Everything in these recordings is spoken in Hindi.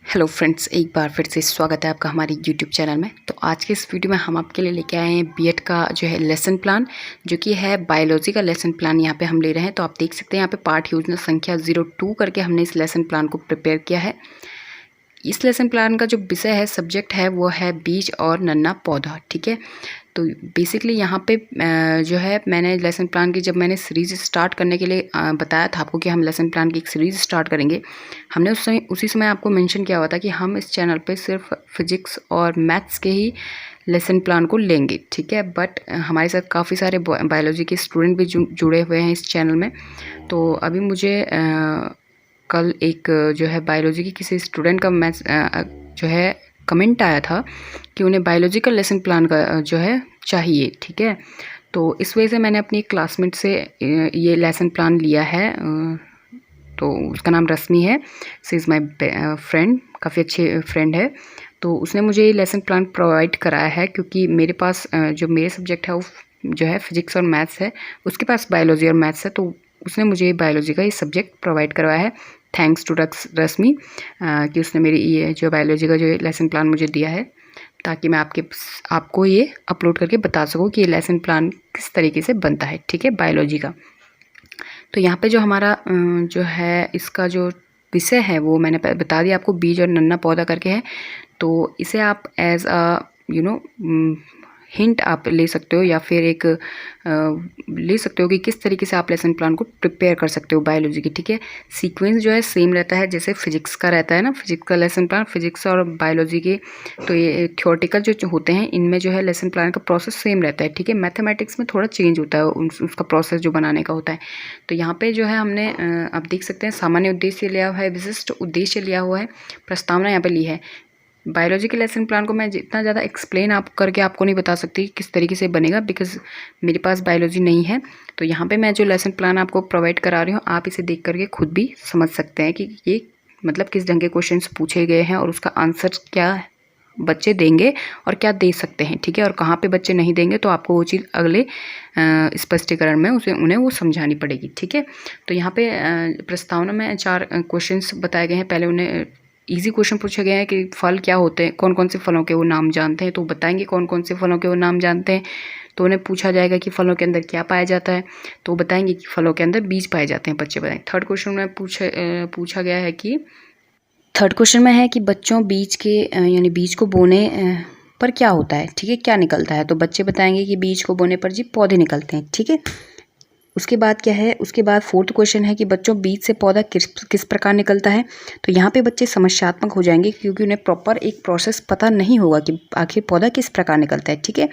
हेलो फ्रेंड्स, एक बार फिर से स्वागत है आपका हमारे यूट्यूब चैनल में। तो आज के इस वीडियो में हम आपके लिए लेके आए हैं बीएड का जो है लेसन प्लान, जो कि है बायोलॉजी का लेसन प्लान। यहाँ पे हम ले रहे हैं, तो आप देख सकते हैं यहाँ पे पाठ योजना संख्या 02 करके हमने इस लेसन प्लान को प्रिपेयर किया है। इस लेसन प्लान का जो विषय है, सब्जेक्ट है, वो है बीज और नन्हा पौधा। ठीक है, तो बेसिकली यहाँ पे जो है मैंने लेसन प्लान की जब मैंने सीरीज़ स्टार्ट करने के लिए बताया था आपको कि हम लेसन प्लान की एक सीरीज़ स्टार्ट करेंगे। हमने उसी समय आपको मेंशन किया हुआ था कि हम इस चैनल पे सिर्फ फिजिक्स और मैथ्स के ही लेसन प्लान को लेंगे। ठीक है, बट हमारे साथ काफ़ी सारे बायोलॉजी के स्टूडेंट भी जुड़े हुए हैं इस चैनल में। तो अभी मुझे कल एक जो है बायोलॉजी की किसी स्टूडेंट का जो है कमेंट आया था कि उन्हें बायोलॉजिकल लेसन प्लान का जो है चाहिए। ठीक है, तो इस वजह से मैंने अपनी क्लासमेट से ये लेसन प्लान लिया है। तो उसका नाम रश्मि है, सी इज़ माई फ्रेंड, काफ़ी अच्छे फ्रेंड है। तो उसने मुझे ये लेसन प्लान प्रोवाइड कराया है, क्योंकि मेरे पास जो मेरे सब्जेक्ट है वो जो है फिजिक्स और मैथ्स है, उसके पास बायोलॉजी और मैथ्स है। तो उसने मुझे बायोलॉजी का ये सब्जेक्ट प्रोवाइड करवाया है। थैंक्स टू रश्मि कि उसने मेरी ये जो बायोलॉजी का जो लेसन प्लान मुझे दिया है, ताकि मैं आपको ये अपलोड करके बता सकूँ कि ये लेसन प्लान किस तरीके से बनता है। ठीक है, बायोलॉजी का। तो यहाँ पे जो हमारा जो है इसका जो विषय है वो मैंने बता दिया आपको, बीज और नन्हा पौधा करके है। तो इसे आप एज अ हिंट आप ले सकते हो, या फिर एक ले सकते हो कि किस तरीके से आप लेसन प्लान को प्रिपेयर कर सकते हो बायोलॉजी की। ठीक है, सीक्वेंस जो है सेम रहता है जैसे फिजिक्स का रहता है ना, फिजिक्स का लेसन प्लान, फिजिक्स और बायोलॉजी के। तो ये थ्योरेटिकल जो होते हैं, इनमें जो है लेसन प्लान का प्रोसेस सेम रहता है। ठीक है, मैथमेटिक्स में थोड़ा चेंज होता है उसका प्रोसेस जो बनाने का होता है। तो यहाँ पे जो है हमने आप देख सकते हैं सामान्य उद्देश्य लिया हुआ है, विशिष्ट उद्देश्य लिया हुआ है, प्रस्तावना यहाँ पे ली है। बायोलॉजी के लेसन प्लान को मैं जितना ज़्यादा एक्सप्लेन आप करके आपको नहीं बता सकती किस तरीके से बनेगा, बिकॉज मेरे पास बायोलॉजी नहीं है। तो यहाँ पे मैं जो लेसन प्लान आपको प्रोवाइड करा रही हूँ, आप इसे देख करके खुद भी समझ सकते हैं कि ये मतलब किस ढंग के क्वेश्चंस पूछे गए हैं और उसका आंसर क्या बच्चे देंगे और क्या दे सकते हैं। ठीक है, और कहाँ पे बच्चे नहीं देंगे, तो आपको वो चीज़ अगले स्पष्टीकरण में उन्हें वो समझानी पड़ेगी। ठीक है, तो यहाँ पे प्रस्तावना में 4 क्वेश्चंस बताए गए हैं। पहले उन्हें इजी क्वेश्चन पूछे गए हैं कि फल क्या होते हैं, कौन कौन से फलों के वो नाम जानते हैं, तो बताएंगे कौन कौन से फलों के वो नाम जानते हैं। तो उन्हें पूछा जाएगा कि फलों के अंदर क्या पाया जाता है, तो वो बताएंगे कि फलों के अंदर बीज पाए जाते हैं, बच्चे बताएंगे। थर्ड क्वेश्चन में पूछा गया है कि थर्ड क्वेश्चन में है कि बच्चों बीज के यानी बीज को बोने पर क्या होता है। ठीक है, क्या निकलता है, तो बच्चे बताएंगे कि बीज को बोने पर जी पौधे निकलते हैं। ठीक है, उसके बाद क्या है, उसके बाद फोर्थ क्वेश्चन है कि बच्चों बीज से पौधा किस प्रकार निकलता है। तो यहाँ पे बच्चे समस्यात्मक हो जाएंगे, क्योंकि उन्हें प्रॉपर एक प्रोसेस पता नहीं होगा कि आखिर पौधा किस प्रकार निकलता है। ठीक है,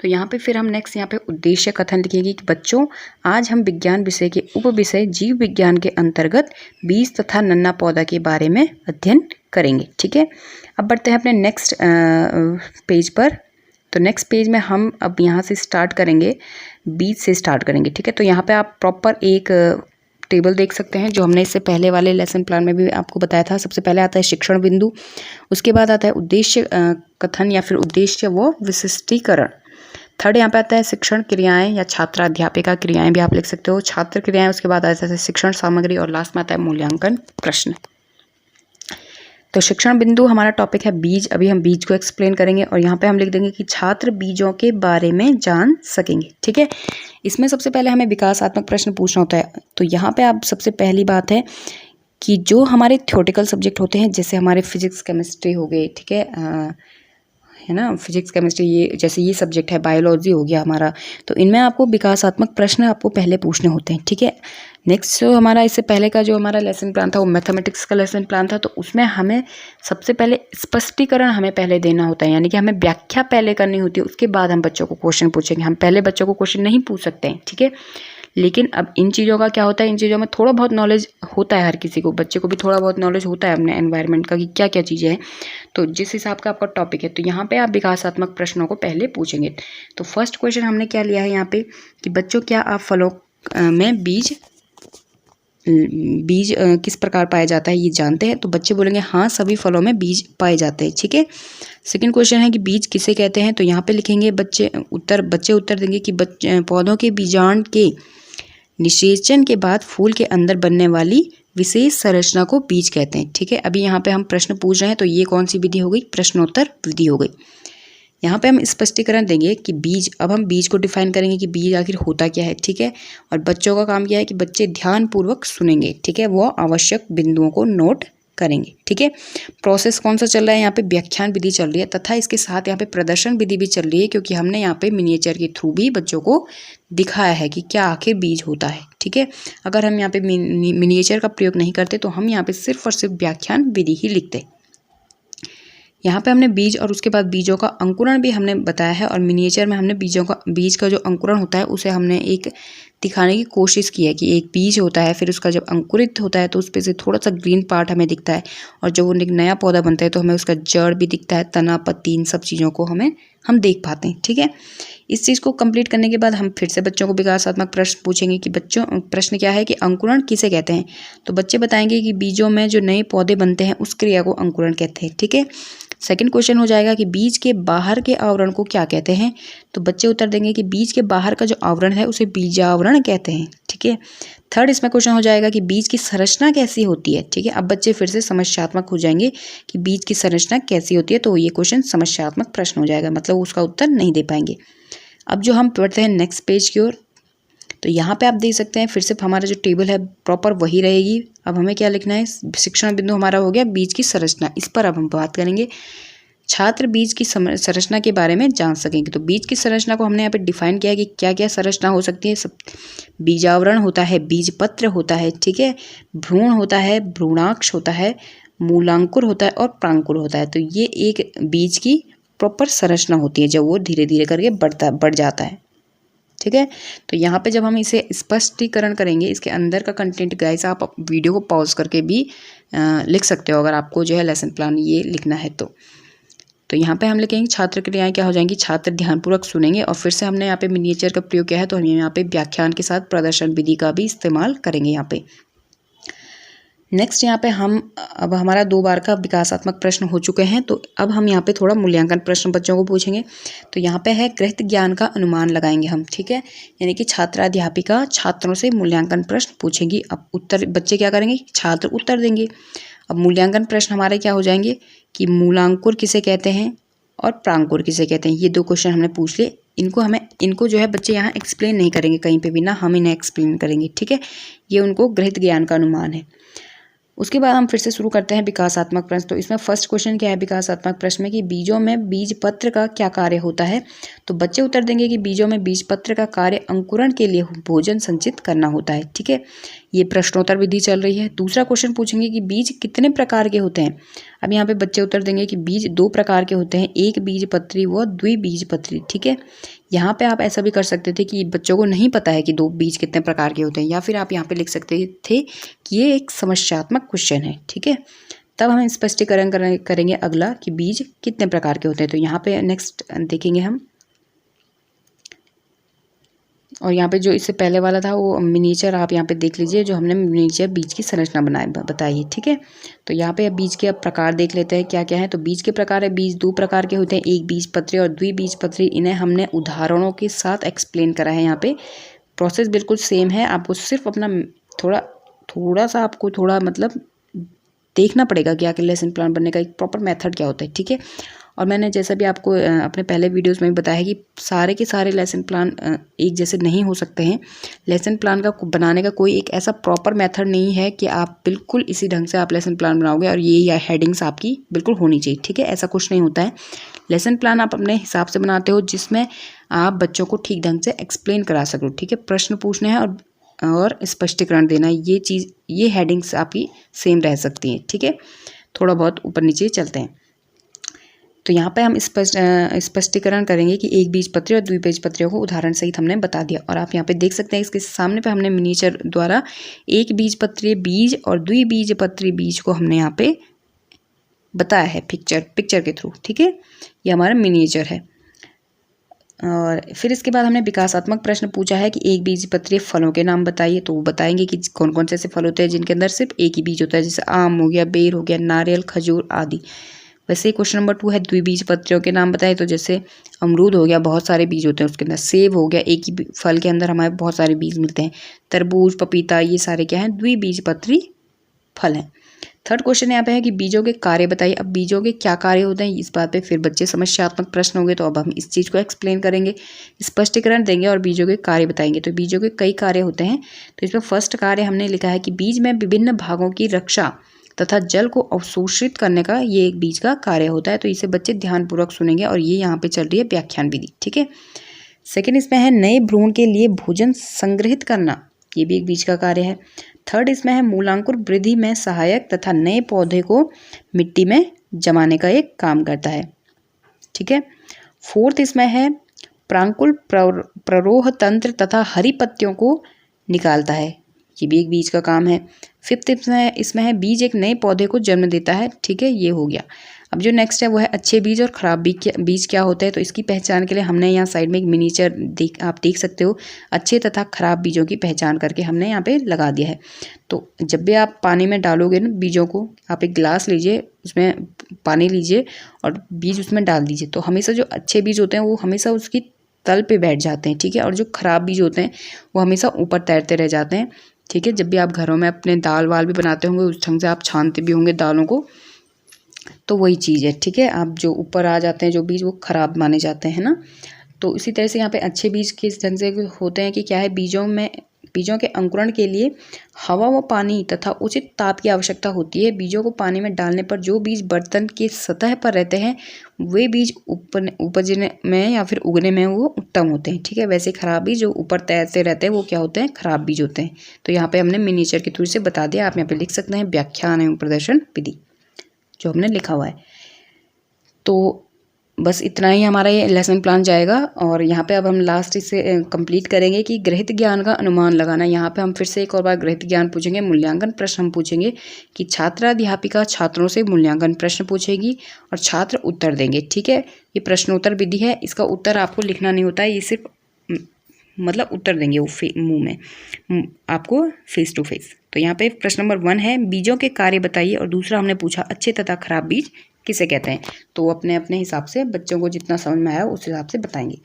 तो यहाँ पे फिर हम नेक्स्ट यहाँ पे उद्देश्य कथन लिखेंगे कि बच्चों आज हम विज्ञान विषय के उप विषय जीव विज्ञान के अंतर्गत बीज तथा नन्हा पौधा के बारे में अध्ययन करेंगे। ठीक है, अब बढ़ते हैं अपने नेक्स्ट पेज पर। तो नेक्स्ट पेज में हम अब यहाँ से स्टार्ट करेंगे, बीज से स्टार्ट करेंगे। ठीक है, तो यहाँ पे आप प्रॉपर एक टेबल देख सकते हैं, जो हमने इससे पहले वाले लेसन प्लान में भी आपको बताया था। सबसे पहले आता है शिक्षण बिंदु, उसके बाद आता है उद्देश्य कथन या फिर उद्देश्य वो विशिष्टीकरण। थर्ड यहाँ पे आता है शिक्षण क्रियाएं या छात्र अध्यापिका क्रियाएं भी आप लिख सकते हो, छात्र क्रियाएं। उसके बाद आता है शिक्षण सामग्री, और लास्ट में आता है मूल्यांकन प्रश्न। तो शिक्षण बिंदु हमारा टॉपिक है बीज। अभी हम बीज को एक्सप्लेन करेंगे, और यहाँ पे हम लिख देंगे कि छात्र बीजों के बारे में जान सकेंगे। ठीक है, इसमें सबसे पहले हमें विकासात्मक प्रश्न पूछना होता है। तो यहाँ पे आप सबसे पहली बात है कि जो हमारे थ्योरेटिकल सब्जेक्ट होते हैं, जैसे हमारे फिजिक्स केमिस्ट्री हो गए, ठीक है ना, फिजिक्स केमिस्ट्री, ये जैसे ये सब्जेक्ट है, बायोलॉजी हो गया हमारा, तो इनमें आपको विकासात्मक प्रश्न आपको पहले पूछने होते हैं। ठीक है, नेक्स्ट जो हमारा इससे पहले का जो हमारा लेसन प्लान था वो मैथमेटिक्स का लेसन प्लान था। तो उसमें हमें सबसे पहले स्पष्टीकरण हमें पहले देना होता है, यानी कि हमें व्याख्या पहले करनी होती है, उसके बाद हम बच्चों को क्वेश्चन पूछेंगे। हम पहले बच्चों को क्वेश्चन नहीं पूछ सकते हैं। ठीक है, लेकिन अब इन चीज़ों का क्या होता है, इन चीज़ों में थोड़ा बहुत नॉलेज होता है, हर किसी को, बच्चे को भी थोड़ा बहुत नॉलेज होता है अपने एनवायरनमेंट का कि क्या क्या चीज़ें हैं। तो जिस हिसाब का आपका टॉपिक है, तो यहाँ पे आप विकासात्मक प्रश्नों को पहले पूछेंगे। तो फर्स्ट क्वेश्चन हमने क्या लिया है यहाँ पे कि बच्चों क्या आप फलों में बीज किस प्रकार पाया जाता है ये जानते हैं। तो बच्चे बोलेंगे हाँ, सभी फलों में बीज पाए जाते हैं। ठीक है, सेकंड क्वेश्चन है कि बीज किसे कहते हैं। तो यहाँ पे लिखेंगे बच्चे उत्तर देंगे कि पौधों के बीजांड के निषेचन के बाद फूल के अंदर बनने वाली विशेष संरचना को बीज कहते हैं। ठीक है, अभी यहाँ पे हम प्रश्न पूछ रहे हैं, तो ये कौन सी विधि हो गई? प्रश्नोत्तर विधि हो गई। यहाँ पे हम स्पष्टीकरण देंगे कि बीज, अब हम बीज को डिफाइन करेंगे कि बीज आखिर होता क्या है। ठीक है, और बच्चों का काम क्या है कि बच्चे ध्यानपूर्वक सुनेंगे। ठीक है, वो आवश्यक बिंदुओं को नोट करेंगे। ठीक है, प्रोसेस कौन सा चल रहा है? यहाँ पे व्याख्यान विधि चल रही है तथा इसके साथ यहाँ पे प्रदर्शन विधि भी चल रही है, क्योंकि हमने यहाँ पे मिनिएचर के थ्रू भी बच्चों को दिखाया है कि क्या आखिर बीज होता है। ठीक है, अगर हम यहाँ पे मिनिएचर का प्रयोग नहीं करते तो हम यहाँ पे सिर्फ और सिर्फ व्याख्यान विधि ही लिखते। यहाँ पे हमने बीज और उसके बाद बीजों का अंकुरण भी हमने बताया है, और मिनिएचर में हमने बीज का जो अंकुरण होता है उसे हमने एक दिखाने की कोशिश की है कि एक बीज होता है, फिर उसका जब अंकुरित होता है तो उस पे से थोड़ा सा ग्रीन पार्ट हमें दिखता है, और जब वो एक नया पौधा बनता है तो हमें उसका जड़ भी दिखता है, तना, पत्ती, इन सब चीज़ों को हम देख पाते हैं। ठीक है, इस चीज़ को कंप्लीट करने के बाद हम फिर से बच्चों को विकासात्मक प्रश्न पूछेंगे कि बच्चों, प्रश्न क्या है कि अंकुरण किसे कहते हैं? तो बच्चे बताएंगे कि बीजों में जो नए पौधे बनते हैं उस क्रिया को अंकुरण कहते हैं। ठीक है, सेकंड क्वेश्चन हो जाएगा कि बीज के बाहर के आवरण को क्या कहते हैं? तो बच्चे उत्तर देंगे कि बीज के बाहर का जो आवरण है उसे बीजावरण कहते हैं। ठीक है, थर्ड इसमें क्वेश्चन हो जाएगा कि बीज की संरचना कैसी होती है। ठीक है, अब बच्चे फिर से समस्यात्मक हो जाएंगे कि बीज की संरचना कैसी होती है, तो ये क्वेश्चन समस्यात्मक प्रश्न हो जाएगा, मतलब उसका उत्तर नहीं दे पाएंगे। अब जो हम पढ़ते हैं नेक्स्ट पेज की ओर, तो यहाँ पे आप देख सकते हैं फिर से हमारा जो टेबल है प्रॉपर वही रहेगी। अब हमें क्या लिखना है? शिक्षण बिंदु हमारा हो गया बीज की संरचना, इस पर अब हम बात करेंगे। छात्र बीज की संरचना के बारे में जान सकेंगे। तो बीज की संरचना को हमने यहाँ पे डिफाइन किया है कि क्या क्या संरचना हो सकती है। सब बीजावरण होता है, बीजपत्र होता है, ठीक है, भ्रूण होता है, भ्रूणाक्ष होता है, मूलांकुर होता है और प्रांकुर होता है। तो ये एक बीज की प्रॉपर संरचना होती है जब वो धीरे धीरे करके बढ़ जाता है। ठीक है, तो यहाँ पे जब हम इसे स्पष्टीकरण करेंगे इसके अंदर का कंटेंट, गाइस आप वीडियो को पॉज करके भी लिख सकते हो अगर आपको जो है लेसन प्लान ये लिखना है तो यहाँ पे हम लिखेंगे छात्र क्रियाएं क्या हो जाएंगी? छात्र ध्यानपूर्वक सुनेंगे, और फिर से हमने यहाँ पे मिनिएचर का प्रयोग किया है तो हम यहाँ पे व्याख्यान के साथ प्रदर्शन विधि का भी इस्तेमाल करेंगे यहाँ पे। नेक्स्ट यहाँ पे हम, अब हमारा 2 बार का विकासात्मक प्रश्न हो चुके हैं, तो अब हम यहाँ पे थोड़ा मूल्यांकन प्रश्न बच्चों को पूछेंगे। तो यहाँ पे है गृहीत ज्ञान का अनुमान लगाएंगे हम। ठीक है, यानी कि छात्राध्यापिका छात्रों से मूल्यांकन प्रश्न पूछेंगी। अब उत्तर बच्चे क्या करेंगे? छात्र उत्तर देंगे। अब मूल्यांकन प्रश्न हमारे क्या हो जाएंगे कि मूलांकुर किसे कहते हैं और प्रांकुर किसे कहते हैं। ये 2 क्वेश्चन हमने पूछ लिए। इनको जो है बच्चे यहाँ एक्सप्लेन नहीं करेंगे कहीं पे भी, ना हम इन्हें एक्सप्लेन करेंगे। ठीक है, ये उनको गृहीत ज्ञान का अनुमान है। उसके बाद हम फिर से शुरू करते हैं विकासात्मक प्रश्न। तो इसमें फर्स्ट क्वेश्चन क्या है विकासात्मक प्रश्न में कि बीजों में बीजपत्र का क्या कार्य होता है। तो बच्चे उत्तर देंगे कि बीजों में बीजपत्र का कार्य अंकुरण के लिए भोजन संचित करना होता है। ठीक है, ये प्रश्नोत्तर विधि चल रही है। दूसरा क्वेश्चन पूछेंगे कि बीज कितने प्रकार के होते हैं। अब यहाँ पे बच्चे उत्तर देंगे कि बीज 2 प्रकार के होते हैं, एक बीजपत्री व द्विबीजपत्री। ठीक है, यहाँ पे आप ऐसा भी कर सकते थे कि बच्चों को नहीं पता है कि 2 बीज कितने प्रकार के होते हैं, या फिर आप यहाँ पे लिख सकते थे कि ये एक समस्यात्मक क्वेश्चन है। ठीक है, तब हम स्पष्टीकरण करेंगे अगला कि बीज कितने प्रकार के होते हैं। तो यहाँ पे नेक्स्ट देखेंगे हम, और यहाँ पे जो इससे पहले वाला था वो मिनिएचर आप यहाँ पे देख लीजिए, जो हमने मिनिएचर बीज की संरचना बताई है। ठीक है, तो यहाँ पे बीज के अब प्रकार देख लेते हैं क्या क्या है। तो बीज के प्रकार है, बीज 2 प्रकार के होते हैं, एक बीजपत्री और द्विबीजपत्री। इन्हें हमने उदाहरणों के साथ एक्सप्लेन करा है। यहाँ पे प्रोसेस बिल्कुल सेम है, आपको सिर्फ अपना थोड़ा सा आपको थोड़ा मतलब देखना पड़ेगा कि आखिर लेसन प्लान बनने का एक प्रॉपर मेथड क्या होता है। ठीक है, और मैंने जैसा भी आपको अपने पहले वीडियोस में बताया कि सारे के सारे लेसन प्लान एक जैसे नहीं हो सकते हैं। लेसन प्लान का बनाने का कोई एक ऐसा प्रॉपर मेथड नहीं है कि आप बिल्कुल इसी ढंग से आप लेसन प्लान बनाओगे और ये या हेडिंग्स आपकी बिल्कुल होनी चाहिए। ठीक है, ऐसा कुछ नहीं होता है। लेसन प्लान आप अपने हिसाब से बनाते हो जिसमें आप बच्चों को ठीक ढंग से एक्सप्लेन करा सको। ठीक है, प्रश्न पूछने हैं और स्पष्टीकरण देना है, ये हेडिंग्स आपकी सेम रह सकती हैं। ठीक है, थोड़ा बहुत ऊपर नीचे चलते हैं। तो यहाँ पे हम स्पष्टीकरण करेंगे कि एक बीजपत्री और द्विबीजपत्रियों को उदाहरण सहित हमने बता दिया, और आप यहाँ पे देख सकते हैं इसके सामने पे हमने मिनिएचर द्वारा एक बीजपत्रीय बीज और द्विबीजपत्री बीज को हमने यहाँ पे बताया है पिक्चर के थ्रू। ठीक है, ये हमारा मिनिएचर है। और फिर इसके बाद हमने विकासात्मक प्रश्न पूछा है कि एक बीजपत्रीय फलों के नाम बताइए। तो वो बताएंगे कि कौन कौन से ऐसे फल होते हैं जिनके अंदर सिर्फ एक ही बीज होता है, जैसे आम हो गया, बेर हो गया, नारियल, खजूर आदि। वैसे क्वेश्चन नंबर 2 है द्विबीजपत्रियों के नाम बताए। तो जैसे अमरूद हो गया, बहुत सारे बीज होते हैं उसके अंदर। सेब हो गया, एक ही फल के अंदर हमारे बहुत सारे बीज मिलते हैं। तरबूज, पपीता, ये सारे क्या हैं? द्विबीजपत्री फल हैं। थर्ड क्वेश्चन यहाँ पे है कि बीजों के कार्य बताइए। अब बीजों के क्या कार्य होते हैं, इस बात पे फिर बच्चे समस्यात्मक प्रश्न होंगे, तो अब हम इस चीज़ को एक्सप्लेन करेंगे, स्पष्टीकरण देंगे और बीजों के कार्य बताएंगे। तो बीजों के कई कार्य होते हैं। तो इसमें फर्स्ट कार्य हमने लिखा है कि बीज में विभिन्न भागों की रक्षा तथा जल को अवशोषित करने का ये एक बीज का कार्य होता है। तो इसे बच्चे ध्यानपूर्वक सुनेंगे और ये यहाँ पे चल रही है व्याख्यान विधि, ठीक है। सेकेंड इसमें है नए भ्रूण के लिए भोजन संग्रहित करना, ये भी एक बीज का कार्य है। थर्ड इसमें है मूलांकुर वृद्धि में सहायक तथा नए पौधे को मिट्टी में जमाने का एक काम करता है, ठीक है। फोर्थ इसमें है प्रांकुल प्ररोह तंत्र तथा हरी पत्तियों को निकालता है, ये भी एक बीज का काम है। फिफ्थ इसमें है बीज एक नए पौधे को जन्म देता है, ठीक है, ये हो गया। अब जो नेक्स्ट है वो है अच्छे बीज और खराब बीज क्या होते हैं। तो इसकी पहचान के लिए हमने यहाँ साइड में एक मिनीचर आप देख सकते हो, अच्छे तथा खराब बीजों की पहचान करके हमने यहाँ पे लगा दिया है। तो जब भी आप पानी में डालोगे ना बीजों को, आप एक गिलास लीजिए, उसमें पानी लीजिए और बीज उसमें डाल दीजिए। तो हमेशा जो अच्छे बीज होते हैं वो हमेशा उसकी तल पे बैठ जाते हैं, ठीक है, और जो खराब बीज होते हैं वो हमेशा ऊपर तैरते रह जाते हैं, ठीक है। जब भी आप घरों में अपने दाल वाल भी बनाते होंगे उस ढंग से आप छानते भी होंगे दालों को, तो वही चीज़ है, ठीक है। आप जो ऊपर आ जाते हैं जो बीज वो खराब माने जाते हैं ना। तो इसी तरह से यहाँ पे अच्छे बीज किस ढंग से होते हैं कि क्या है, बीजों के अंकुरण के लिए हवा व पानी तथा उचित ताप की आवश्यकता होती है। बीजों को पानी में डालने पर जो बीज बर्तन की सतह पर रहते हैं वे बीज उपजने में या फिर उगने में वो उत्तम होते हैं, ठीक है। वैसे खराब बीज जो ऊपर तैरते रहते हैं वो क्या होते हैं, खराब बीज होते हैं। तो यहाँ पे हमने मिनीचर के थ्रू से बता दिया, आप यहाँ पे लिख सकते हैं व्याख्यान एवं प्रदर्शन विधि जो हमने लिखा हुआ है। तो बस इतना ही हमारा ये लेसन प्लान जाएगा। और यहाँ पे अब हम लास्ट इसे कंप्लीट करेंगे कि गृहीत ज्ञान का अनुमान लगाना। यहाँ पे हम फिर से एक और बार गृहीत ज्ञान पूछेंगे, मूल्यांकन प्रश्न हम पूछेंगे कि छात्राध्यापिका छात्रों से मूल्यांकन प्रश्न पूछेगी और छात्र उत्तर देंगे, ठीक है। ये प्रश्नोत्तर विधि है, इसका उत्तर आपको लिखना नहीं होता है, ये सिर्फ मतलब उत्तर देंगे वो मुँह में आपको फेस टू फेस। तो यहाँ पे प्रश्न नंबर 1 है बीजों के कार्य बताइए और दूसरा हमने पूछा अच्छे तथा खराब बीज किसे कहते हैं। तो अपने अपने हिसाब से बच्चों को जितना समझ में आया उस हिसाब से बताएंगे।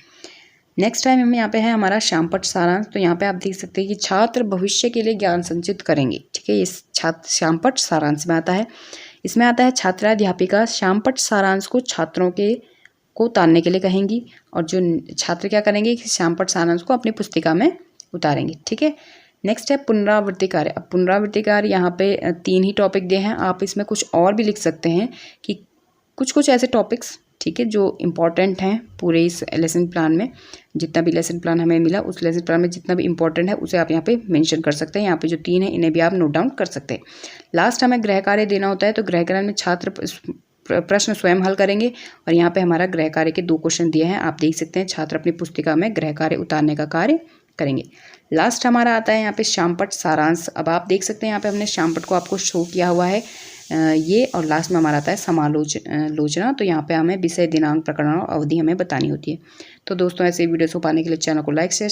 नेक्स्ट टाइम हम यहाँ पे है हमारा श्यामपट्ट सारांश। तो यहाँ पे आप देख सकते हैं कि छात्र भविष्य के लिए ज्ञान संचित करेंगे, ठीक है। ये श्यामपट्ट सारांश में आता है। इसमें आता है छात्राध्यापिका श्यामपट्ट सारांश को छात्रों को उतारने के लिए कहेंगी और जो छात्र क्या करेंगे कि श्यामपट्ट सारांश को अपनी पुस्तिका में उतारेंगे, ठीक है। नेक्स्ट है पुनरावृत्ति कार्य। अब पुनरावृत्ति कार्य यहाँ पे 3 ही टॉपिक दिए हैं, आप इसमें कुछ और भी लिख सकते हैं कि कुछ ऐसे टॉपिक्स, ठीक है, जो इम्पॉर्टेंट हैं पूरे इस लेसन प्लान में। जितना भी लेसन प्लान हमें मिला उस लेसन प्लान में जितना भी इम्पोर्टेंट है उसे आप यहाँ पे मेंशन कर सकते हैं। यहाँ पे जो 3 है इन्हें भी आप नोट डाउन कर सकते हैं। लास्ट हमें गृह कार्य देना होता है, तो गृह कार्य में छात्र प्रश्न स्वयं हल करेंगे और यहाँ पे हमारा गृह कार्य के 2 क्वेश्चन दिए हैं, आप देख सकते हैं। छात्र अपनी पुस्तिका में गृह कार्य उतारने का कार्य करेंगे। लास्ट हमारा आता है यहाँ पे श्यामपट्ट सारांश। अब आप देख सकते हैं यहाँ पे हमने श्यामपट्ट को आपको शो किया हुआ है ये, और लास्ट में हमारा आता है समालोचना। तो यहाँ पे हमें विषय, दिनांक, प्रकरण और अवधि हमें बतानी होती है। तो दोस्तों ऐसे वीडियोस को पाने के लिए चैनल को लाइक शेयर